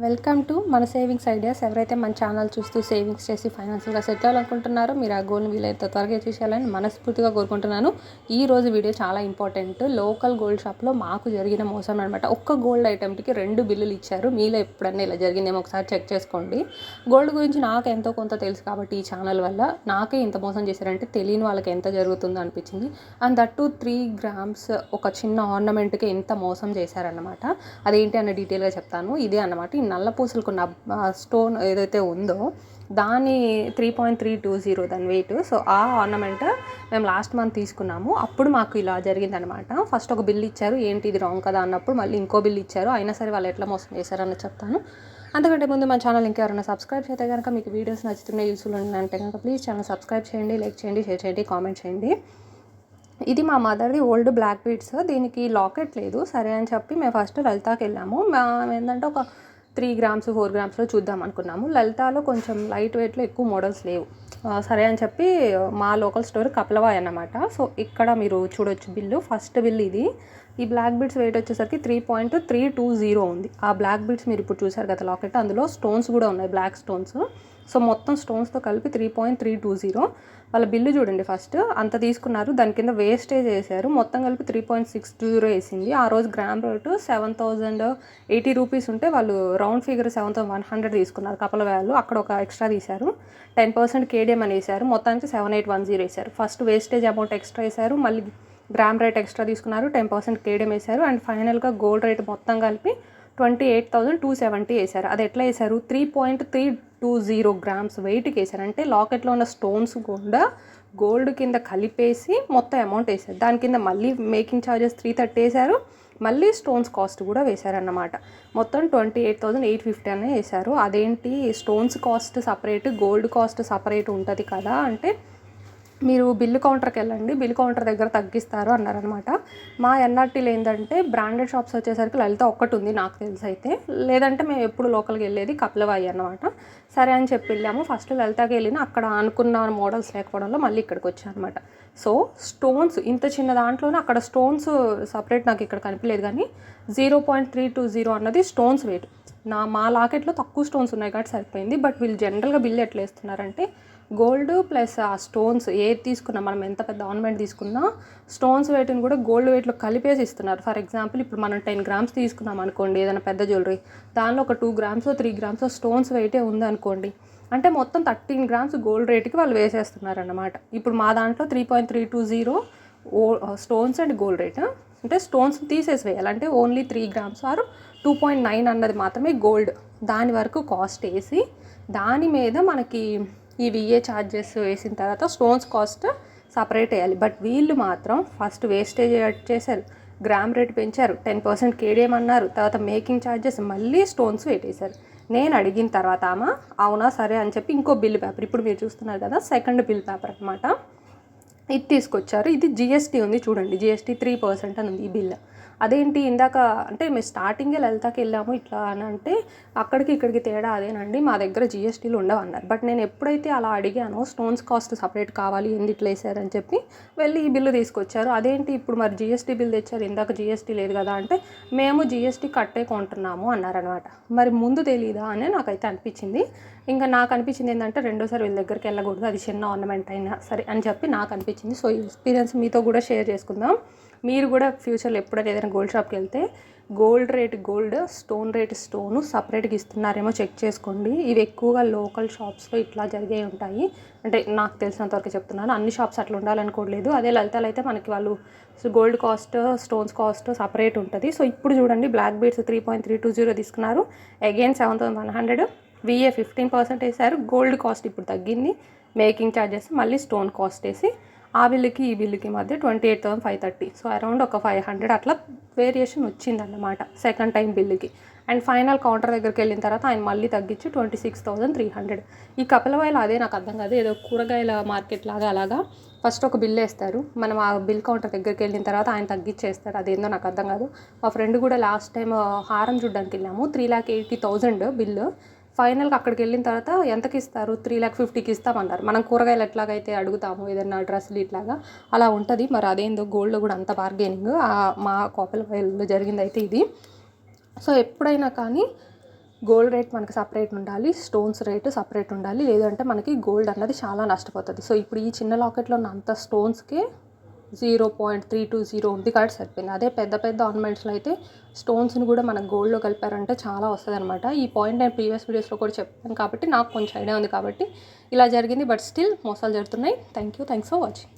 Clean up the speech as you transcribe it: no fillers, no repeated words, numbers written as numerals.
Welcome to మన savings ideas. ఎవరైతే మన ఛానల్ చూస్తూ సేవింగ్స్ చేసి ఫైనాన్షియల్గా సెట్ అవ్వాలనుకుంటున్నారో మీరు ఆ గోల్ని వీలైతే త్వరగా చూసేయాలని మనస్ఫూర్తిగా కోరుకుంటున్నాను. ఈ రోజు వీడియో చాలా ఇంపార్టెంట్. లోకల్ గోల్డ్ షాప్లో మాకు జరిగిన మోసం అనమాట. ఒక్క గోల్డ్ ఐటెంకి 2 బిల్లులు ఇచ్చారు. మీలో ఎప్పుడన్నా ఇలా జరిగిందేమో ఒకసారి చెక్ చేసుకోండి. గోల్డ్ గురించి నాకు ఎంతో కొంత తెలుసు కాబట్టి ఈ ఛానల్ వల్ల నాకే ఇంత మోసం చేశారంటే తెలియని వాళ్ళకి ఎంత జరుగుతుందో అనిపించింది. అండ్ దట్టు 3 grams ఒక చిన్న ఆర్నమెంట్కి ఎంత మోసం చేశారన్నమాట. అదేంటి అన్న డీటెయిల్గా చెప్తాను. ఇదే అన్నమాట. ఈ నల్ల పూసలకున్న స్టోన్ ఏదైతే ఉందో దాని 3.320 దాని వెయిట్. సో ఆ ఆర్నమెంట్ మేము లాస్ట్ మంత్ తీసుకున్నాము. అప్పుడు మాకు ఇలా జరిగిందనమాట. ఫస్ట్ ఒక బిల్ ఇచ్చారు, ఏంటి ఇది రాంగ్ కదా అన్నప్పుడు మళ్ళీ ఇంకో బిల్ ఇచ్చారు. అయినా సరే వాళ్ళు ఎట్లా మోసం చేశారని చెప్తాను. అంతకంటే ముందు మన ఛానల్ ఇంకెవరైనా సబ్స్క్రైబ్ చేస్తే కనుక, మీకు వీడియోస్ నచ్చుతున్నాయి, యూస్ఫుల్ ఉందంటే కనుక ప్లీజ్ ఛానల్ సబ్స్క్రైబ్ చేయండి, లైక్ చేయండి, షేర్ చేయండి, కామెంట్ చేయండి. ఇది మా మదర్ది ఓల్డ్ బ్లాక్ బీడ్స్. దీనికి లాకెట్ లేదు. సరే అని చెప్పి మేము ఫస్ట్ లలితాకి వెళ్ళాము. మేము ఏంటంటే ఒక 3 grams 4 gramsలో చూద్దాం అనుకున్నాము. లలితాలో కొంచెం లైట్ వెయిట్లో ఎక్కువ మోడల్స్ లేవు. సరే అని చెప్పి మా లోకల్ స్టోర్ కపిలవాయ్ అన్నమాట. సో ఇక్కడ మీరు చూడొచ్చు బిల్లు. ఫస్ట్ బిల్ ఇది. ఈ బ్లాక్ బీడ్స్ వెయిట్ వచ్చేసరికి 3.320 ఉంది. ఆ బ్లాక్ బీడ్స్ మీరు ఇప్పుడు చూసారు కదా లాకెట్, అందులో స్టోన్స్ కూడా ఉన్నాయి, బ్లాక్ స్టోన్స్. సో మొత్తం స్టోన్స్తో కలిపి 3.320. వాళ్ళ బిల్లు చూడండి. ఫస్ట్ అంత తీసుకున్నారు, దాని కింద వేస్టేజ్ వేసారు, మొత్తం కలిపి 3.620 వేసింది. ఆ రోజు గ్రామ్ రేటు 7,080 రూపీస్ ఉంటే వాళ్ళు రౌండ్ ఫిగర్ 7,100 తీసుకున్నారు కపిలవాయ్లో. అక్కడ ఒక ఎక్స్ట్రా తీశారు, 10% కేడిఎం అని వేశారు, మొత్తానికి 7,810 వేశారు. ఫస్ట్ వేస్టేజ్ అమౌంట్ ఎక్స్ట్రా వేశారు, మళ్ళీ గ్రామ్ రేట్ ఎక్స్ట్రా తీసుకున్నారు, 10% కేడిఎం వేశారు, అండ్ ఫైనల్గా గోల్డ్ రేట్ మొత్తం కలిపి 28,270 వేశారు. అది ఎట్లా వేశారు? 3.320 grams వెయిట్కి వేశారు. అంటే లాకెట్లో ఉన్న స్టోన్స్ కూడా గోల్డ్ కింద కలిపేసి మొత్తం అమౌంట్ వేశారు. దాని కింద మళ్ళీ మేకింగ్ ఛార్జెస్ 330 వేశారు, మళ్ళీ స్టోన్స్ కాస్ట్ కూడా వేశారన్నమాట. మొత్తం 28,850 అనే వేశారు. అదేంటి stones cost separate, gold cost separate ఉంటుంది కదా అంటే, మీరు బిల్లు కౌంటర్కి వెళ్ళండి, బిల్ కౌంటర్ దగ్గర తగ్గిస్తారు అన్నారనమాట. మా ఎన్ఆర్టీలో ఏంటంటే బ్రాండెడ్ షాప్స్ వచ్చేసరికి లలిత ఒక్కటి ఉంది నాకు తెలిసి అయితే, లేదంటే మేము ఎప్పుడు లోకల్కి వెళ్ళేది కపిలవాయ్ అన్నమాట. సరే అని చెప్పి వెళ్ళాము. ఫస్ట్ లలితకి వెళ్ళిన అక్కడ అనుకున్న మోడల్స్ లేకపోవడంలో మళ్ళీ ఇక్కడికి వచ్చాను అనమాట. సో స్టోన్స్ ఇంత చిన్న దాంట్లోనే అక్కడ స్టోన్స్ సపరేట్ నాకు ఇక్కడ కనిపించలేదు, కానీ 0.320 అన్నది స్టోన్స్ వెయిట్. మా లాకెట్లో తక్కువ స్టోన్స్ ఉన్నాయి కాబట్టి సరిపోయింది. బట్ వీళ్ళు జనరల్గా బిల్ ఎట్లా వేస్తున్నారంటే గోల్డ్ ప్లస్ ఆ స్టోన్స్ ఏది తీసుకున్నా, మనం ఎంత పెద్ద ఆర్నమెంట్ తీసుకున్నా స్టోన్స్ వెయిట్ని కూడా గోల్డ్ వెయిట్లో కలిపేసి ఇస్తున్నారు. ఫర్ ఎగ్జాంపుల్ ఇప్పుడు మనం 10 grams తీసుకున్నాం అనుకోండి, ఏదైనా పెద్ద జ్యువెలరీ, దానిలో ఒక 2 grams 3 grams స్టోన్స్ వెయిటే ఉందనుకోండి, అంటే మొత్తం 13 grams గోల్డ్ రేట్కి వాళ్ళు వేసేస్తున్నారు అన్నమాట. ఇప్పుడు మా దాంట్లో 3.320 స్టోన్స్ అండ్ గోల్డ్ రేట్. అంటే స్టోన్స్ తీసేసి వేయాలి, అంటే ఓన్లీ 3 grams ఆర్ 2.9 అన్నది మాత్రమే గోల్డ్. దాని వరకు కాస్ట్ వేసి దాని మీద మనకి ఈ విఏ ఛార్జెస్ వేసిన తర్వాత స్టోన్స్ కాస్ట్ సపరేట్ వేయాలి. బట్ వీళ్ళు మాత్రం ఫస్ట్ వేస్టేజ్ యాడ్ చేశారు, గ్రామ్ రేట్ పెంచారు, 10% కేడిఎం అన్నారు, తర్వాత మేకింగ్ ఛార్జెస్, మళ్ళీ స్టోన్స్ వేసేశారు. నేను అడిగిన తర్వాత అవునా సరే అని చెప్పి ఇంకో బిల్ పేపర్, ఇప్పుడు మీరు చూస్తున్నారు కదా సెకండ్ బిల్ పేపర్ అనమాట, ఇది తీసుకొచ్చారు. ఇది జిఎస్టీ ఉంది చూడండి, జిఎస్టీ 3% అని ఉంది ఈ బిల్. అదేంటి ఇందాక అంటే మేము స్టార్టింగే లలితకి వెళ్ళాము ఇట్లా అని అంటే, అక్కడికి ఇక్కడికి తేడా అదేనండి, మా దగ్గర జిఎస్టీలు ఉండవు అన్నారు. బట్ నేను ఎప్పుడైతే అలా అడిగానో స్టోన్స్ కాస్ట్ సపరేట్ కావాలి, ఏంది ఇట్లా వేసారని చెప్పి వెళ్ళి ఈ బిల్లు తీసుకొచ్చారు. అదేంటి ఇప్పుడు మరి జిఎస్టీ బిల్ తెచ్చారు, ఇందాక జిఎస్టీ లేదు కదా అంటే, మేము జిఎస్టీ కట్టే కొంటున్నాము అన్నారనమాట. మరి ముందు తెలీదా అని నాకైతే అనిపించింది. ఇంకా నాకు అనిపించింది ఏంటంటే రెండోసారి వీళ్ళ దగ్గరికి వెళ్ళకూడదు, అది చిన్న ఆర్నమెంట్ అయినా సరే అని చెప్పి నాకు అనిపించింది. సో ఈ ఎక్స్పీరియన్స్ మీతో కూడా షేర్ చేసుకుందాం. మీరు కూడా ఫ్యూచర్లో ఎప్పుడైనా ఏదైనా గోల్డ్ షాప్కి వెళ్తే gold rate gold, stone rate stone సపరేట్గా ఇస్తున్నారేమో చెక్ చేసుకోండి. ఇవి ఎక్కువగా లోకల్ షాప్స్లో ఇట్లా జరిగే ఉంటాయి. అంటే నాకు తెలిసినంతవరకు చెప్తున్నాను, అన్ని షాప్స్ అట్లా ఉండాలనుకోవట్లేదు. అదే లలితలు అయితే మనకి వాళ్ళు gold cost stones cost separate ఉంటుంది. సో ఇప్పుడు చూడండి బ్లాక్ బీడ్స్ 3.320 తీసుకున్నారు, అగైన్ 7,100, విఏ 15% వేశారు, గోల్డ్ కాస్ట్ ఇప్పుడు తగ్గింది, మేకింగ్ ఛార్జెస్ మళ్ళీ స్టోన్ కాస్ట్ వేసి ఆ బిల్లుకి ఈ బిల్లుకి మధ్య 28,530. సో అరౌండ్ ఒక 500 అట్లా వేరియేషన్ వచ్చిందన్నమాట సెకండ్ టైం బిల్లుకి. అండ్ ఫైనల్ కౌంటర్ దగ్గరికి వెళ్ళిన తర్వాత ఆయన మళ్ళీ తగ్గించి 26,300. ఈ కపిలవాయ్లో అదే నాకు అర్థం కాదు, ఏదో కూరగాయల మార్కెట్ లాగా అలాగా ఫస్ట్ ఒక బిల్ వేస్తారు, మనం ఆ బిల్ కౌంటర్ దగ్గరికి వెళ్ళిన తర్వాత ఆయన తగ్గించేస్తారు. అదేందో నాకు అర్థం కాదు. మా ఫ్రెండ్ కూడా లాస్ట్ టైం హారం చూడడానికి వెళ్ళాము, 3,80,000 బిల్లు. ఫైనల్గా అక్కడికి వెళ్ళిన తర్వాత ఎంతకి ఇస్తారు, 3,50,000కి ఇస్తామన్నారు. మనం కూరగాయలు ఎట్లాగైతే అడుగుతాము ఏదైనా డ్రెస్సులు ఇట్లాగా అలా ఉంటుంది. మరి అదేందో గోల్డ్లో కూడా అంత బార్గెనింగ్ మా కపిలవాయ్లో జరిగింది అయితే ఇది. సో ఎప్పుడైనా కానీ గోల్డ్ రేట్ మనకి సపరేట్ ఉండాలి, స్టోన్స్ రేటు సపరేట్ ఉండాలి, లేదంటే మనకి గోల్డ్ అన్నది చాలా నష్టపోతుంది. సో ఇప్పుడు ఈ చిన్న లాకెట్లో ఉన్న అంత స్టోన్స్కే 0.320 ఉంది కాబట్టి సరిపోయింది. అదే పెద్ద పెద్ద ఆర్నమెంట్స్లో అయితే స్టోన్స్ని కూడా మన గోల్డ్లో కలిపారంటే చాలా వస్తుంది అనమాట. ఈ పాయింట్ నేను ప్రీవియస్ వీడియోస్లో కూడా చెప్పాను కాబట్టి నాకు కొంచెం ఐడియా ఉంది కాబట్టి ఇలా జరిగింది. బట్ స్టిల్ మోసాలు జరుగుతున్నాయి. Thanks for watching.